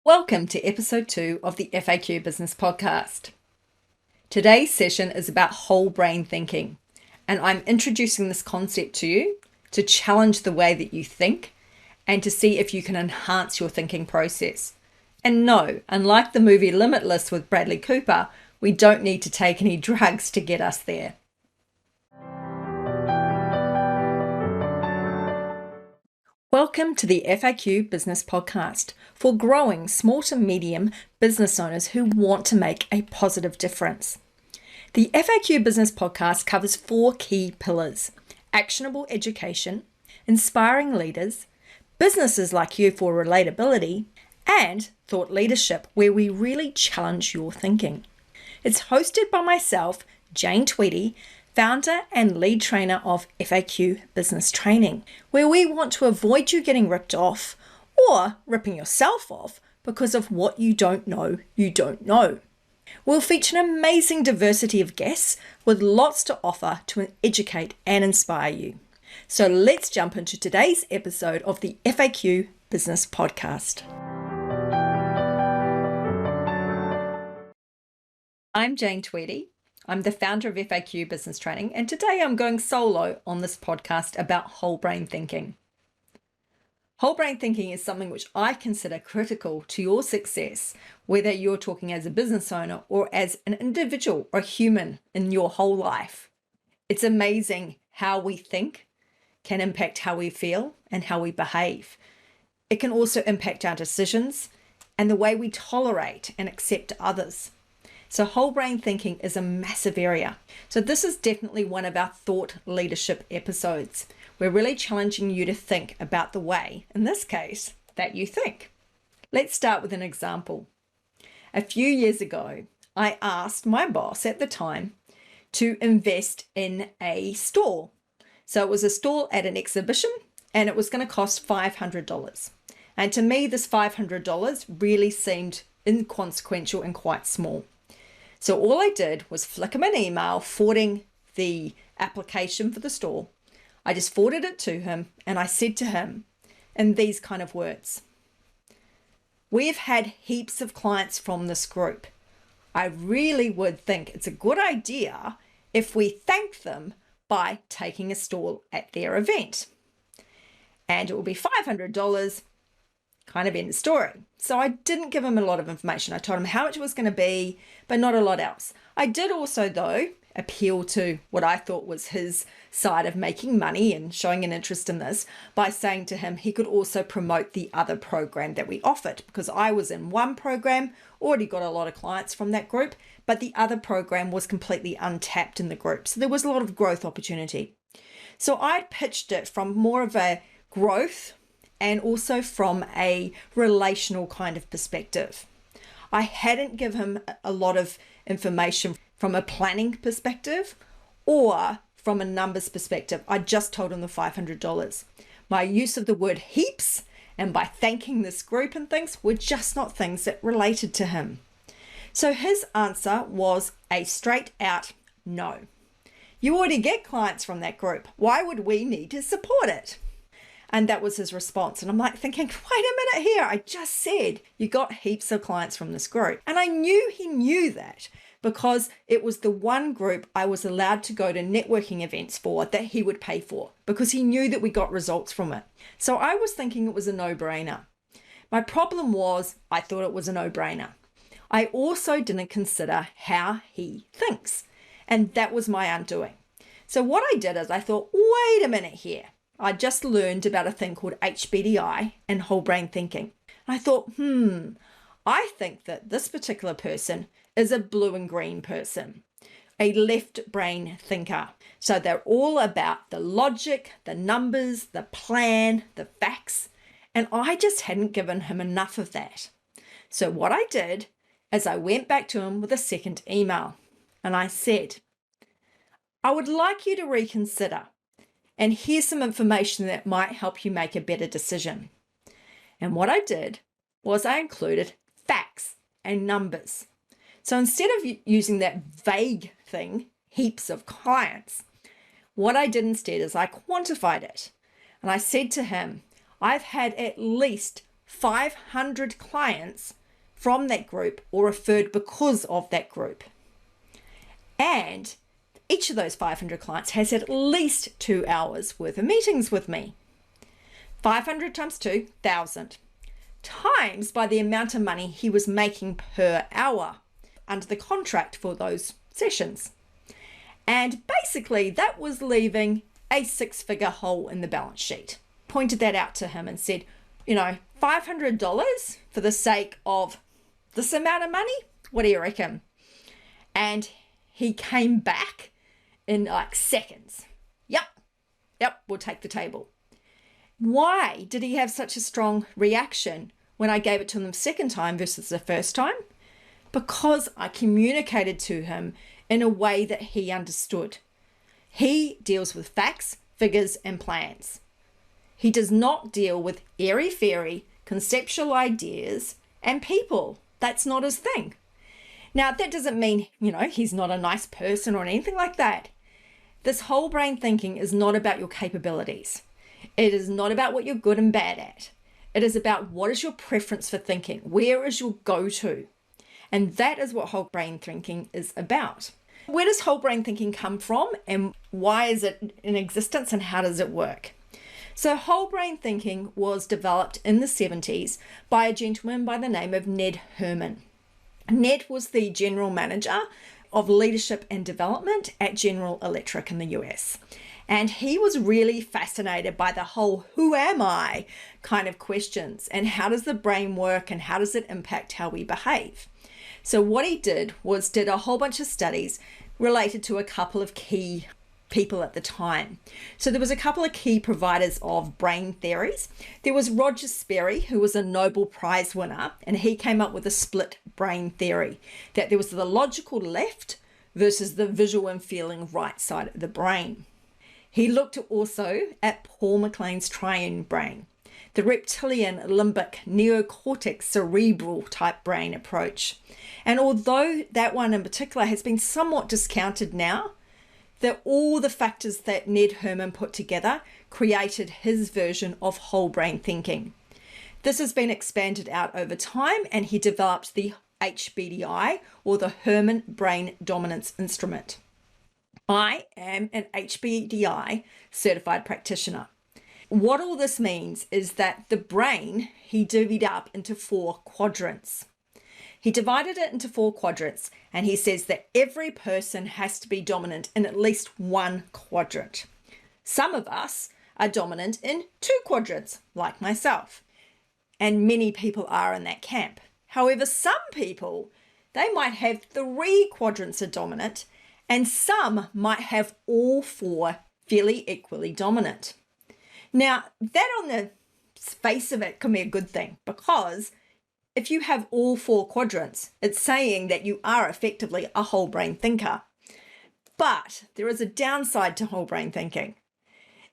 Welcome to episode 2 of the FAQ Business Podcast. Today's session is about whole brain thinking, and I'm introducing this concept to you to challenge the way that you think and to see if you can enhance your thinking process. And no, unlike the movie Limitless with Bradley Cooper, we don't need to take any drugs to get us there. Welcome to the FAQ Business Podcast for growing small to medium business owners who want to make a positive difference. The FAQ Business Podcast covers 4 key pillars: actionable education, inspiring leaders, businesses like you for relatability, and thought leadership, where we really challenge your thinking. It's hosted by myself, Jane Tweedy, founder and lead trainer of FAQ Business Training, where we want to avoid you getting ripped off or ripping yourself off because of what you don't know you don't know. We'll feature an amazing diversity of guests with lots to offer to educate and inspire you. So let's jump into today's episode of the FAQ Business Podcast. I'm Jane Tweedy. I'm the founder of FAQ Business Training, and today I'm going solo on this podcast about whole brain thinking. Whole brain thinking is something which I consider critical to your success, whether you're talking as a business owner or as an individual or human in your whole life. It's amazing how we think can impact how we feel and how we behave. It can also impact our decisions and the way we tolerate and accept others. So whole brain thinking is a massive area. So this is definitely one of our thought leadership episodes. We're really challenging you to think about the way, in this case, that you think. Let's start with an example. A few years ago, I asked my boss at the time to invest in a stall. So it was a stall at an exhibition and it was going to cost $500. And to me, this $500 really seemed inconsequential and quite small. So all I did was flick him an email forwarding the application for the stall. I just forwarded it to him and I said to him in these kind of words: "We've had heaps of clients from this group. I really would think it's a good idea if we thank them by taking a stall at their event. And it will be $500, kind of end of story." So I didn't give him a lot of information. I told him how much it was going to be, but not a lot else. I did also, though, appeal to what I thought was his side of making money and showing an interest in this by saying to him he could also promote the other program that we offered, because I was in one program, already got a lot of clients from that group, but the other program was completely untapped in the group. So there was a lot of growth opportunity. So I pitched it from more of a growth and also from a relational kind of perspective. I hadn't given him a lot of information from a planning perspective or from a numbers perspective. I just told him the $500. My use of the word heaps and by thanking this group and things were just not things that related to him. So his answer was a straight out no. You already get clients from that group. Why would we need to support it? And that was his response. And I'm like thinking, wait a minute here. I just said you got heaps of clients from this group. And I knew he knew that because it was the one group I was allowed to go to networking events for that he would pay for, because he knew that we got results from it. So I was thinking it was a no-brainer. My problem was I thought it was a no-brainer. I also didn't consider how he thinks. And that was my undoing. So what I did is I thought, wait a minute here. I just learned about a thing called HBDI and whole brain thinking. And I thought, I think that this particular person is a blue and green person, a left brain thinker. So they're all about the logic, the numbers, the plan, the facts. And I just hadn't given him enough of that. So what I did is I went back to him with a second email and I said, I would like you to reconsider. And here's some information that might help you make a better decision. And what I did was I included facts and numbers. So instead of using that vague thing, heaps of clients, what I did instead is I quantified it. And I said to him, I've had at least 500 clients from that group or referred because of that group. And each of those 500 clients has had at least 2 hours worth of meetings with me. 500 times 2, 1,000, times by the amount of money he was making per hour under the contract for those sessions. And basically that was leaving a 6-figure hole in the balance sheet. Pointed that out to him and said, $500 for the sake of this amount of money? What do you reckon? And he came back in like seconds. Yep, we'll take the table. Why did he have such a strong reaction when I gave it to him the second time versus the first time? Because I communicated to him in a way that he understood. He deals with facts, figures, and plans. He does not deal with airy-fairy conceptual ideas and people. That's not his thing. Now, that doesn't mean, he's not a nice person or anything like that. This whole brain thinking is not about your capabilities. It is not about what you're good and bad at. It is about what is your preference for thinking? Where is your go-to? And that is what whole brain thinking is about. Where does whole brain thinking come from and why is it in existence and how does it work? So whole brain thinking was developed in the 70s by a gentleman by the name of Ned Herman. Ned was the general manager of leadership and development at General Electric in the US. And he was really fascinated by the whole who am I kind of questions and how does the brain work and how does it impact how we behave. So what he did was did a whole bunch of studies related to a couple of key people at the time. So there was a couple of key providers of brain theories. There was Roger Sperry, who was a Nobel Prize winner, and he came up with a split brain theory, that there was the logical left versus the visual and feeling right side of the brain. He looked also at Paul MacLean's triune brain, the reptilian, limbic, neocortex, cerebral type brain approach. And although that one in particular has been somewhat discounted now, that all the factors that Ned Herman put together created his version of whole brain thinking. This has been expanded out over time and he developed the HBDI or the Herman Brain Dominance Instrument. I am an HBDI Certified Practitioner. What all this means is that the brain he divvied up into 4 quadrants. He divided it into 4 quadrants and he says that every person has to be dominant in at least one quadrant. Some of us are dominant in 2 quadrants, like myself, and many people are in that camp. However, some people, they might have 3 quadrants are dominant and some might have all 4 fairly equally dominant. Now, that on the face of it can be a good thing because if you have all 4 quadrants, it's saying that you are effectively a whole brain thinker. But there is a downside to whole brain thinking.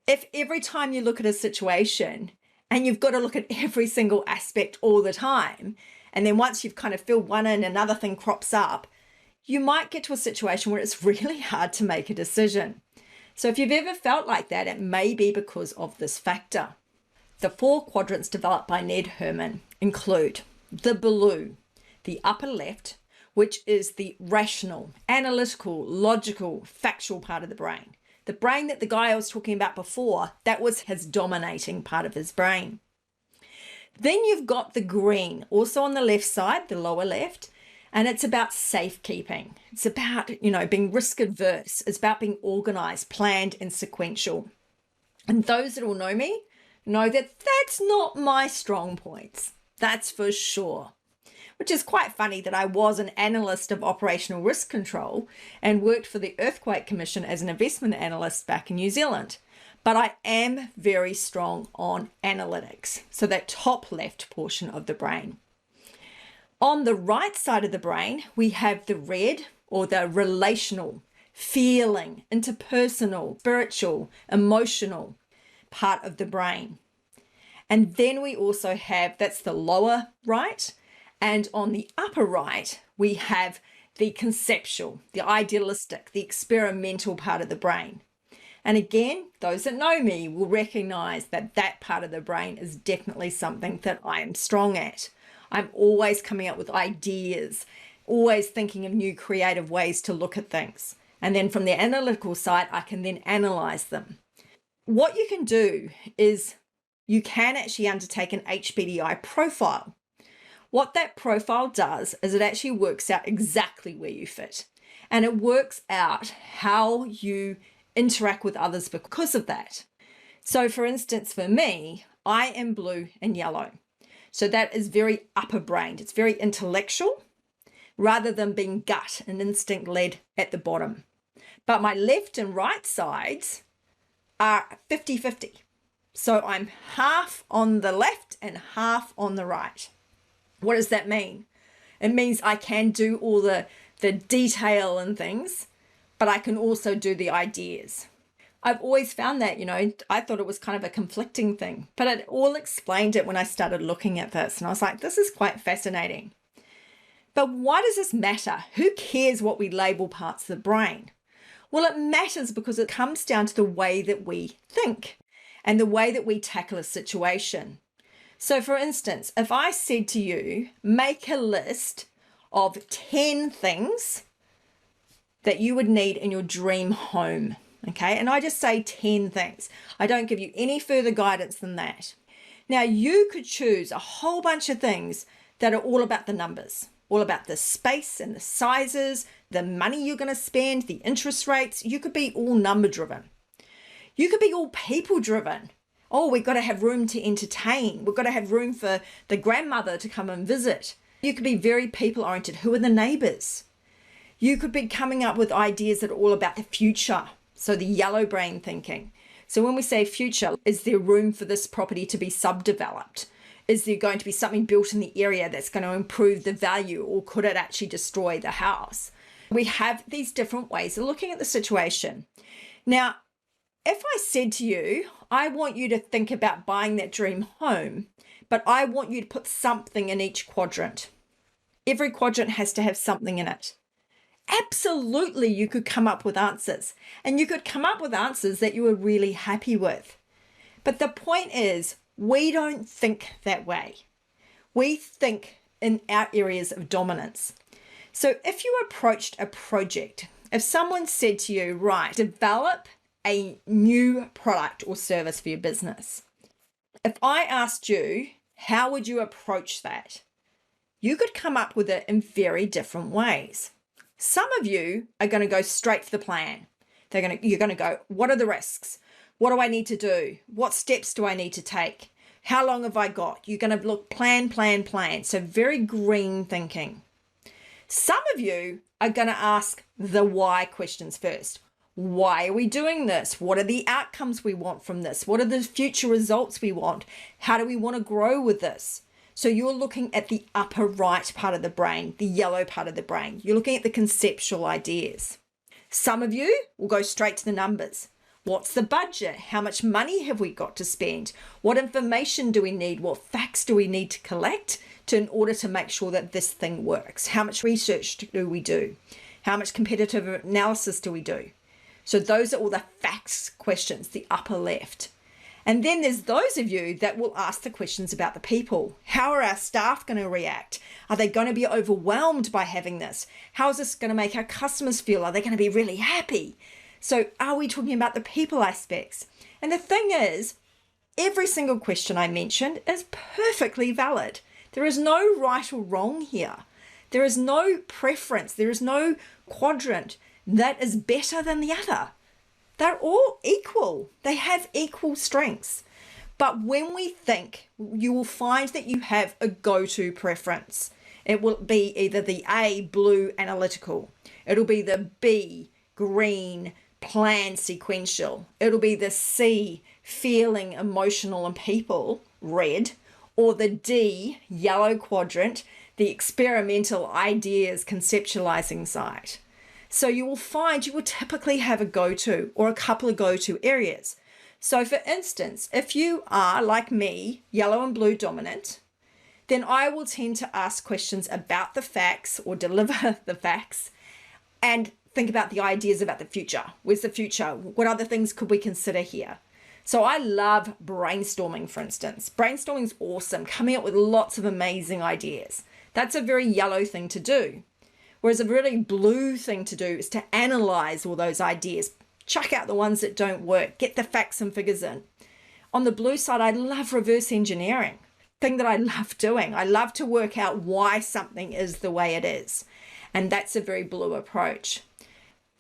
If every time you look at a situation and you've got to look at every single aspect all the time, and then once you've kind of filled one in, another thing crops up, you might get to a situation where it's really hard to make a decision. So if you've ever felt like that, it may be because of this factor. The 4 quadrants developed by Ned Herman include the blue, the upper left, which is the rational, analytical, logical, factual part of the brain. The brain that the guy I was talking about before, that was his dominating part of his brain. Then you've got the green, also on the left side, the lower left, and it's about safekeeping. It's about, being risk adverse. It's about being organized, planned, and sequential. And those that will know me know that that's not my strong points. That's for sure. Which is quite funny that I was an analyst of operational risk control and worked for the Earthquake Commission as an investment analyst back in New Zealand. But I am very strong on analytics, so that top left portion of the brain. On the right side of the brain, we have the red or the relational, feeling, interpersonal, spiritual, emotional part of the brain. And then we also have, that's the lower right. And on the upper right, we have the conceptual, the idealistic, the experimental part of the brain. And again, those that know me will recognize that that part of the brain is definitely something that I am strong at. I'm always coming up with ideas, always thinking of new creative ways to look at things. And then from the analytical side, I can then analyze them. What you can do is you can actually undertake an HBDI profile. What that profile does is it actually works out exactly where you fit. And it works out how you interact with others because of that. So for instance, for me, I am blue and yellow. So that is very upper brained. It's very intellectual rather than being gut and instinct led at the bottom. But my left and right sides are 50-50. So I'm half on the left and half on the right. What does that mean? It means I can do all the detail and things, but I can also do the ideas. I've always found that, I thought it was kind of a conflicting thing, but it all explained it when I started looking at this. And I was like, this is quite fascinating. But why does this matter? Who cares what we label parts of the brain? Well, it matters because it comes down to the way that we think and the way that we tackle a situation. So for instance, if I said to you, make a list of 10 things that you would need in your dream home, okay? And I just say 10 things. I don't give you any further guidance than that. Now you could choose a whole bunch of things that are all about the numbers, all about the space and the sizes, the money you're going to spend, the interest rates. You could be all number driven. You could be all people driven. Oh, we've got to have room to entertain. We've got to have room for the grandmother to come and visit. You could be very people oriented. Who are the neighbors? You could be coming up with ideas that are all about the future. So the yellow brain thinking. So when we say future, is there room for this property to be subdeveloped? Is there going to be something built in the area that's going to improve the value, or could it actually destroy the house? We have these different ways of looking at the situation. Now, if I said to you, I want you to think about buying that dream home, but I want you to put something in each quadrant. Every quadrant has to have something in it. Absolutely, you could come up with answers, and you could come up with answers that you were really happy with. But the point is, we don't think that way. We think in our areas of dominance. So if you approached a project, if someone said to you, right, develop a new product or service for your business. If I asked you, how would you approach that? You could come up with it in very different ways. Some of you are going to go straight for the plan. You're going to go, what are the risks? What do I need to do? What steps do I need to take? How long have I got? You're going to look plan. So very green thinking. Some of you are going to ask the why questions first. Why are we doing this? What are the outcomes we want from this? What are the future results we want? How do we want to grow with this? So you're looking at the upper right part of the brain, the yellow part of the brain. You're looking at the conceptual ideas. Some of you will go straight to the numbers. What's the budget? How much money have we got to spend? What information do we need? What facts do we need to collect in order to make sure that this thing works? How much research do we do? How much competitive analysis do we do? So those are all the facts questions, the upper left. And then there's those of you that will ask the questions about the people. How are our staff going to react? Are they going to be overwhelmed by having this? How is this going to make our customers feel? Are they going to be really happy? So are we talking about the people aspects? And the thing is, every single question I mentioned is perfectly valid. There is no right or wrong here. There is no preference. There is no quadrant that is better than the other. They're all equal. They have equal strengths. But when we think, you will find that you have a go-to preference. It will be either the A, blue, analytical. It'll be the B, green, plan, sequential. It'll be the C, feeling, emotional, and people, red. Or the D, yellow quadrant, the experimental ideas, conceptualizing side. So you will find you will typically have a go-to or a couple of go-to areas. So for instance, if you are like me, yellow and blue dominant, then I will tend to ask questions about the facts or deliver the facts and think about the ideas about the future. Where's the future? What other things could we consider here? So I love brainstorming, for instance. Brainstorming's awesome, coming up with lots of amazing ideas. That's a very yellow thing to do. Whereas a really blue thing to do is to analyze all those ideas, chuck out the ones that don't work, get the facts and figures in. On the blue side, I love reverse engineering, thing that I love doing. I love to work out why something is the way it is. And that's a very blue approach.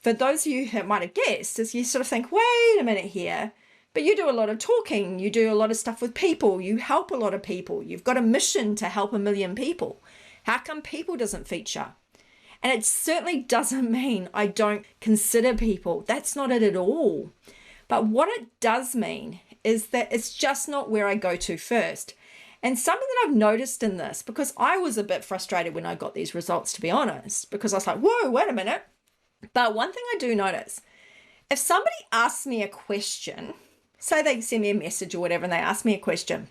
For those of you who might have guessed, is you sort of think, wait a minute here, but you do a lot of talking, you do a lot of stuff with people, you help a lot of people, you've got a mission to help 1 million people. How come people doesn't feature? And it certainly doesn't mean I don't consider people. That's not it at all. But what it does mean is that it's just not where I go to first. And something that I've noticed in this, because I was a bit frustrated when I got these results, to be honest, because I was like, whoa, wait a minute. But one thing I do notice, if somebody asks me a question, say they send me a message or whatever, and they ask me a question,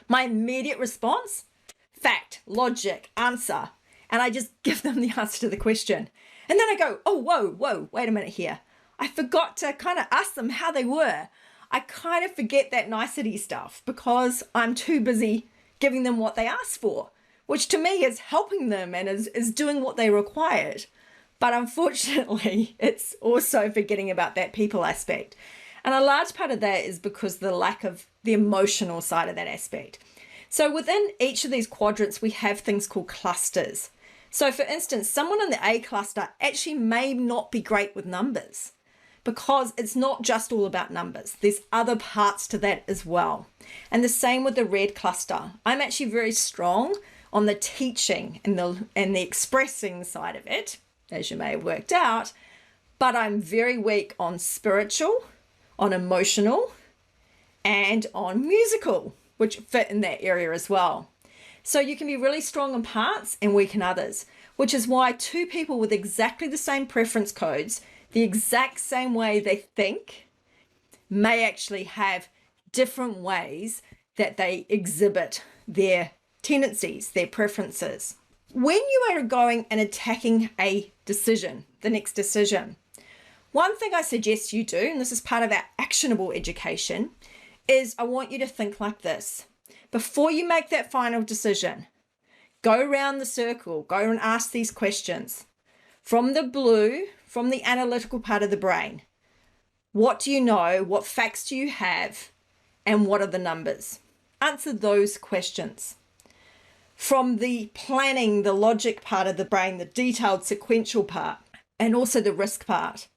my immediate response, fact, logic, answer. And I just give them the answer to the question. And then I go, oh, whoa, wait a minute here. I forgot to kind of ask them how they were. I kind of forget that nicety stuff because I'm too busy giving them what they asked for, which to me is helping them and is doing what they required. But unfortunately, it's also forgetting about that people aspect. And a large part of that is because the lack of the emotional side of that aspect. So within each of these quadrants, we have things called clusters. So for instance, someone in the A cluster actually may not be great with numbers because it's not just all about numbers. There's other parts to that as well. And the same with the red cluster. I'm actually very strong on the teaching and the expressing side of it, as you may have worked out, but I'm very weak on spiritual, on emotional, and on musical, which fit in that area as well. So you can be really strong in parts and weak in others, which is why two people with exactly the same preference codes, the exact same way they think, may actually have different ways that they exhibit their tendencies, their preferences. When you are going and attacking a decision, the next decision, one thing I suggest you do, and this is part of our actionable education, is I want you to think like this. Before you make that final decision, go around the circle, go and ask these questions. From the blue, from the analytical part of the brain, what do you know? What facts do you have? And what are the numbers? Answer those questions. From the planning, the logic part of the brain, the detailed sequential part, and also the risk part,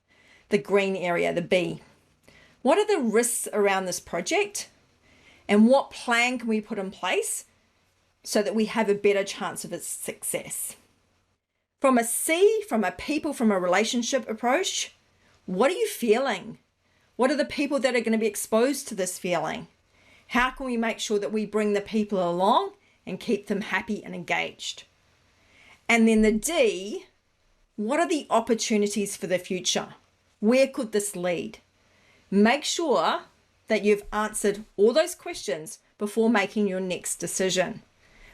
the green area, the B. What are the risks around this project? And what plan can we put in place so that we have a better chance of its success? From a C, from a people, from a relationship approach, what are you feeling? What are the people that are going to be exposed to this feeling? How can we make sure that we bring the people along and keep them happy and engaged? And then the D, what are the opportunities for the future? Where could this lead? Make sure that you've answered all those questions before making your next decision.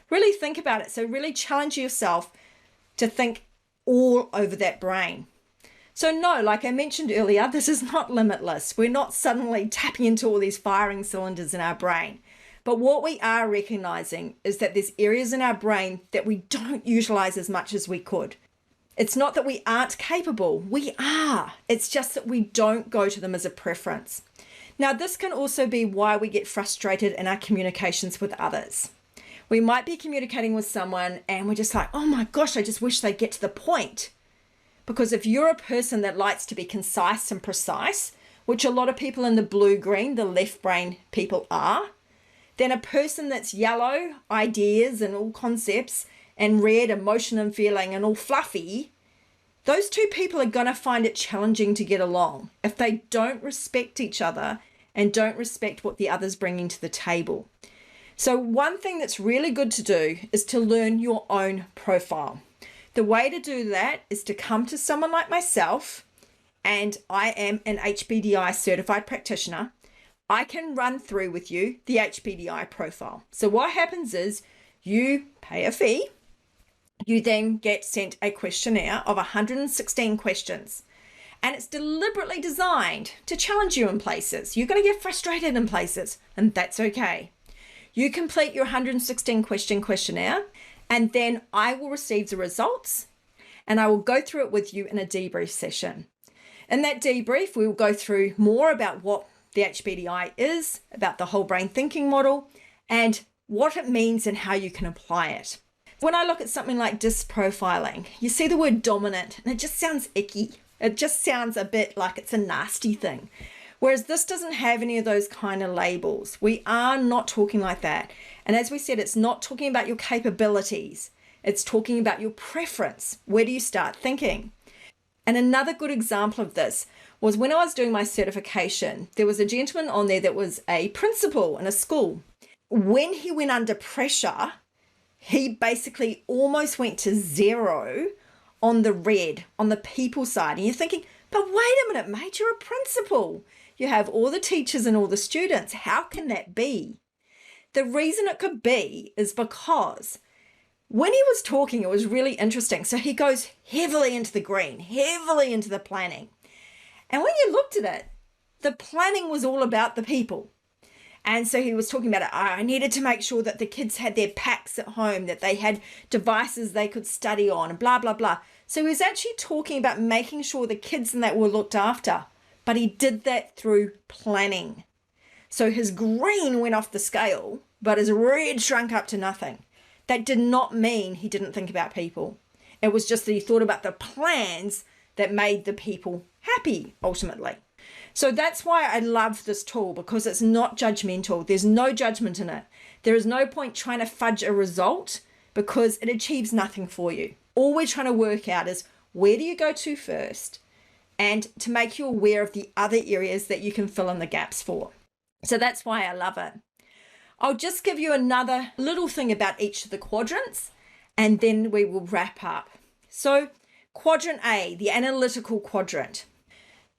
Really think about it. So really challenge yourself to think all over that brain. So no, like I mentioned earlier, this is not limitless. We're not suddenly tapping into all these firing cylinders in our brain. But what we are recognizing is that there's areas in our brain that we don't utilize as much as we could. It's not that we aren't capable. We are. It's just that we don't go to them as a preference. Now, this can also be why we get frustrated in our communications with others. We might be communicating with someone and we're just like, oh my gosh, I just wish they'd get to the point. Because if you're a person that likes to be concise and precise, which a lot of people in the blue-green, the left brain people are, then a person that's yellow, ideas and all concepts, and red, emotion and feeling and all fluffy, those two people are going to find it challenging to get along if they don't respect each other and don't respect what the other's bringing to the table. So one thing that's really good to do is to learn your own profile. The way to do that is to come to someone like myself, and I am an HBDI Certified Practitioner. I can run through with you the HBDI profile. So what happens is you pay a fee, You then get sent a questionnaire of 116 questions. And it's deliberately designed to challenge you in places. You're going to get frustrated in places, and that's okay. You complete your 116 question questionnaire, and then I will receive the results, and I will go through it with you in a debrief session. In that debrief, we will go through more about what the HBDI is, about the whole brain thinking model, and what it means and how you can apply it. When I look at something like DISC profiling, you see the word dominant, and it just sounds icky. It just sounds a bit like it's a nasty thing. Whereas this doesn't have any of those kind of labels. We are not talking like that. And as we said, it's not talking about your capabilities. It's talking about your preference. Where do you start thinking? And another good example of this was when I was doing my certification, there was a gentleman on there that was a principal in a school. When he went under pressure, he basically almost went to 0 on the red, on the people side. And you're thinking, but wait a minute, mate, you're a principal. You have all the teachers and all the students. How can that be? The reason it could be is because when he was talking, it was really interesting. So he goes heavily into the green, heavily into the planning. And when you looked at it, the planning was all about the people. And so he was talking about it. I needed to make sure that the kids had their packs at home, that they had devices they could study on, and blah, blah, blah. So he was actually talking about making sure the kids and that were looked after. But he did that through planning. So his green went off the scale, but his red shrunk up to nothing. That did not mean he didn't think about people. It was just that he thought about the plans that made the people happy, ultimately. So that's why I love this tool, because it's not judgmental. There's no judgment in it. There is no point trying to fudge a result because it achieves nothing for you. All we're trying to work out is where do you go to first, and to make you aware of the other areas that you can fill in the gaps for. So that's why I love it. I'll just give you another little thing about each of the quadrants, and then we will wrap up. So Quadrant A, the analytical quadrant,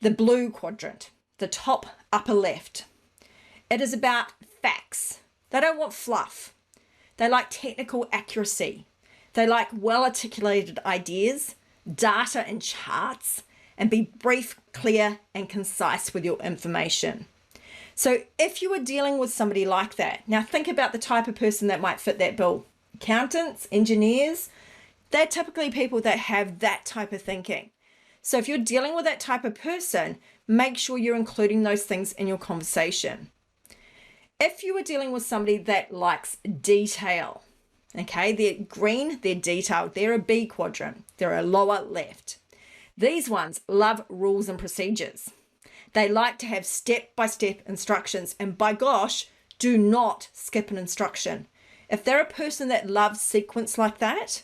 the blue quadrant, the top upper left. It is about facts. They don't want fluff. They like technical accuracy. They like well-articulated ideas, data and charts, and be brief, clear, and concise with your information. So if you are dealing with somebody like that, now think about the type of person that might fit that bill. Accountants, engineers, they're typically people that have that type of thinking. So if you're dealing with that type of person, make sure you're including those things in your conversation. If you are dealing with somebody that likes detail, okay, they're green, they're detailed, they're a B quadrant, they're a lower left. These ones love rules and procedures. They like to have step-by-step instructions, and by gosh, do not skip an instruction. If they're a person that loves sequence like that,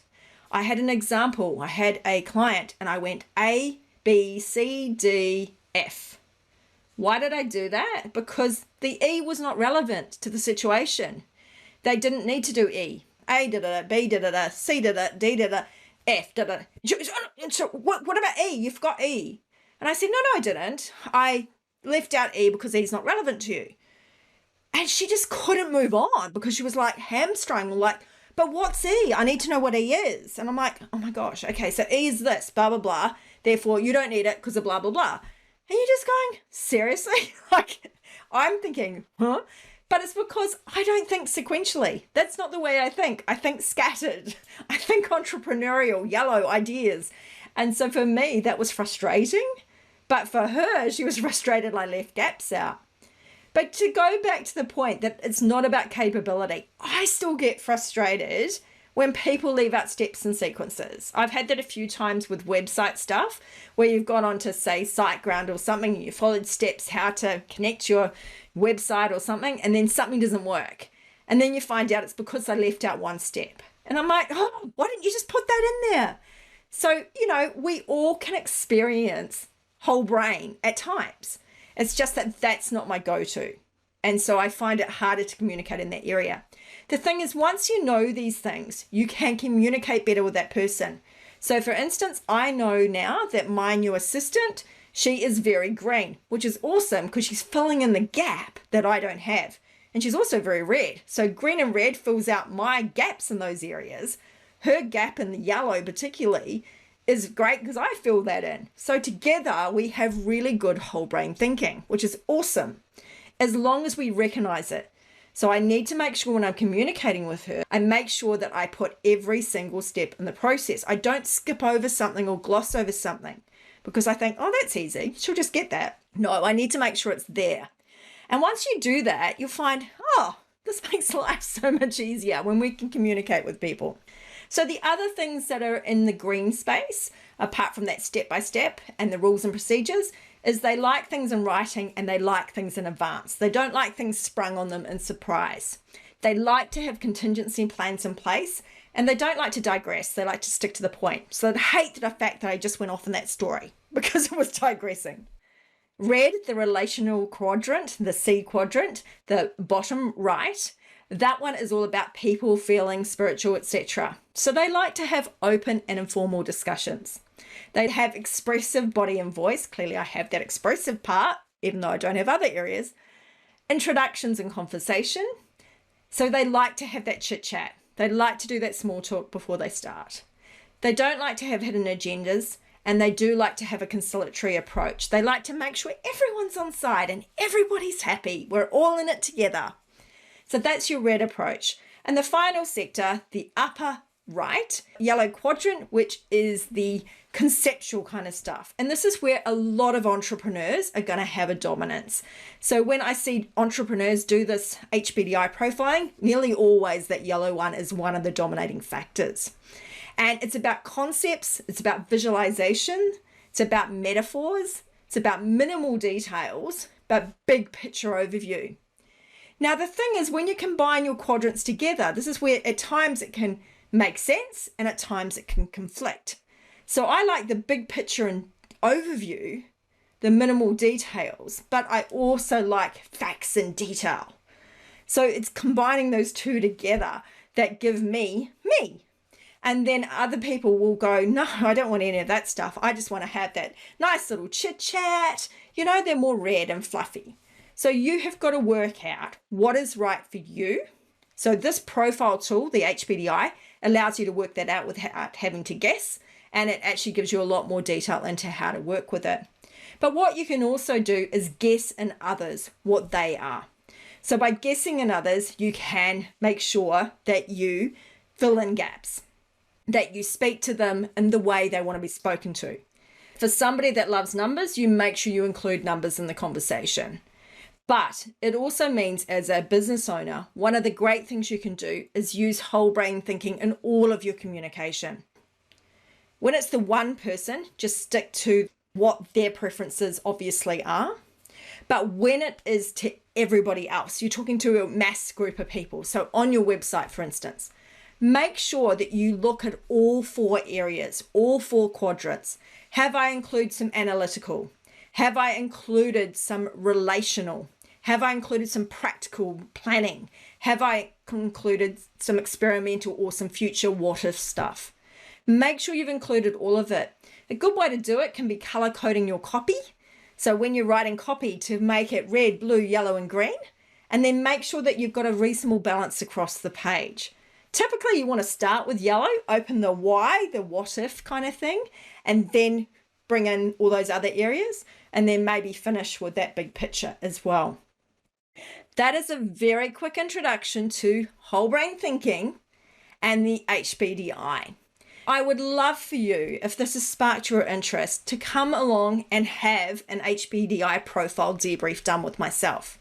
I had an example. I had a client and I went A, B, C, D, F. Why did I do that? Because the E was not relevant to the situation. They didn't need to do E. A did it, B did it, C did it, D did it, F did it. So what about E? You forgot E. And I said, no, I didn't. I left out E because E's not relevant to you. And she just couldn't move on because she was like hamstrung, like, but what's E? I need to know what E is. And I'm like, oh my gosh, okay, so E is this, blah, blah, blah. Therefore, you don't need it because of blah, blah, blah. And you're just going, seriously? Like, I'm thinking, huh? But it's because I don't think sequentially. That's not the way I think. I think scattered. I think entrepreneurial, yellow ideas. And so for me, that was frustrating. But for her, she was frustrated I left gaps out. But to go back to the point that it's not about capability, I still get frustrated when people leave out steps and sequences. I've had that a few times with website stuff where you've gone on to, say, SiteGround or something, and you followed steps how to connect your website or something, and then something doesn't work. And then you find out it's because I left out one step. And I'm like, oh, why didn't you just put that in there? So, you know, we all can experience whole brain at times. It's just that that's not my go-to. And so I find it harder to communicate in that area. The thing is, once you know these things, you can communicate better with that person. So for instance, I know now that my new assistant, she is very green, which is awesome because she's filling in the gap that I don't have. And she's also very red. So green and red fills out my gaps in those areas. her gap in the yellow particularly is great because I fill that in. So together we have really good whole brain thinking, which is awesome, as long as we recognize it. So I need to make sure when I'm communicating with her, I make sure that I put every single step in the process. I don't skip over something or gloss over something because I think, oh, that's easy, she'll just get that. No, I need to make sure it's there. And once you do that, you'll find, oh, this makes life so much easier when we can communicate with people. So the other things that are in the green space, apart from that step-by-step and the rules and procedures, is they like things in writing and they like things in advance. They don't like things sprung on them in surprise. They like to have contingency plans in place and they don't like to digress. They like to stick to the point. So they hate the fact that I just went off in that story because it was digressing. Red, the relational quadrant, the C quadrant, the bottom right, that one is all about people, feeling, spiritual, etc. So they like to have open and informal discussions. They have expressive body and voice. Clearly I have that expressive part, even though I don't have other areas. Introductions and conversation. So they like to have that chit chat. They like to do that small talk before they start. They don't like to have hidden agendas, and they do like to have a conciliatory approach. They like to make sure everyone's on side and everybody's happy. We're all in it together. So that's your red approach. And the final sector, the upper right, yellow quadrant, which is the conceptual kind of stuff. And this is where a lot of entrepreneurs are going to have a dominance. So when I see entrepreneurs do this HBDI profiling, nearly always that yellow one is one of the dominating factors. And it's about concepts, it's about visualization, it's about metaphors, it's about minimal details, but big picture overview. Now, the thing is, when you combine your quadrants together, this is where at times it can make sense and at times it can conflict. So I like the big picture and overview, the minimal details, but I also like facts and detail. So it's combining those two together that give me. And then other people will go, no, I don't want any of that stuff. I just want to have that nice little chit chat. You know, they're more red and fluffy. So you have got to work out what is right for you. So this profile tool, the HBDI, allows you to work that out without having to guess. And it actually gives you a lot more detail into how to work with it. But what you can also do is guess in others what they are. So by guessing in others, you can make sure that you fill in gaps, that you speak to them in the way they want to be spoken to. For somebody that loves numbers, you make sure you include numbers in the conversation. But it also means as a business owner, one of the great things you can do is use whole brain thinking in all of your communication. When it's the one person, just stick to what their preferences obviously are. But when it is to everybody else, you're talking to a mass group of people. So on your website, for instance, make sure that you look at all four areas, all four quadrants. Have I included some analytical? Have I included some relational? Have I included some practical planning? Have I included some experimental or some future what if stuff? Make sure you've included all of it. A good way to do it can be color coding your copy. So when you're writing copy, to make it red, blue, yellow, and green, and then make sure that you've got a reasonable balance across the page. Typically, you want to start with yellow, open the why, the what if kind of thing, and then bring in all those other areas, and then maybe finish with that big picture as well. That is a very quick introduction to whole brain thinking and the HBDI. I would love for you, if this has sparked your interest, to come along and have an HBDI profile debrief done with myself.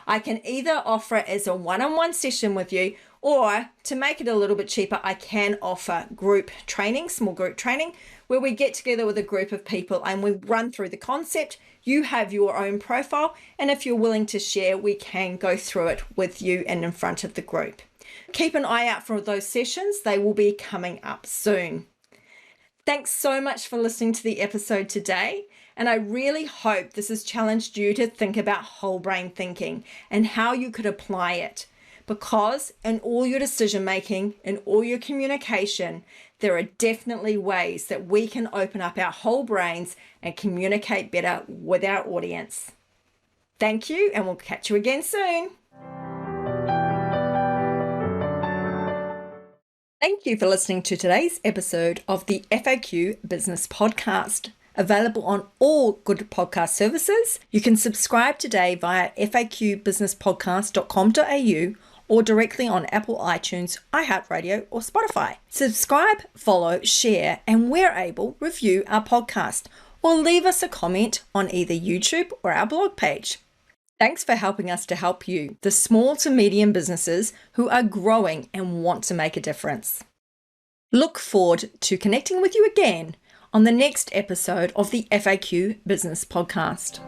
I can either offer it as a one-on-one session with you, or to make it a little bit cheaper, I can offer group training, small group training, where we get together with a group of people and we run through the concept. You have your own profile, and if you're willing to share, we can go through it with you and in front of the group. Keep an eye out for those sessions. They will be coming up soon. Thanks so much for listening to the episode today. And I really hope this has challenged you to think about whole brain thinking and how you could apply it. Because in all your decision making, in all your communication, there are definitely ways that we can open up our whole brains and communicate better with our audience. Thank you, and we'll catch you again soon. Thank you for listening to today's episode of the FAQ Business Podcast. Available on all good podcast services. You can subscribe today via faqbusinesspodcast.com.au or directly on Apple iTunes, iHeartRadio, or Spotify. Subscribe, follow, share, and where able, review our podcast or leave us a comment on either YouTube or our blog page. Thanks for helping us to help you, the small to medium businesses who are growing and want to make a difference. Look forward to connecting with you again on the next episode of the FAQ Business Podcast.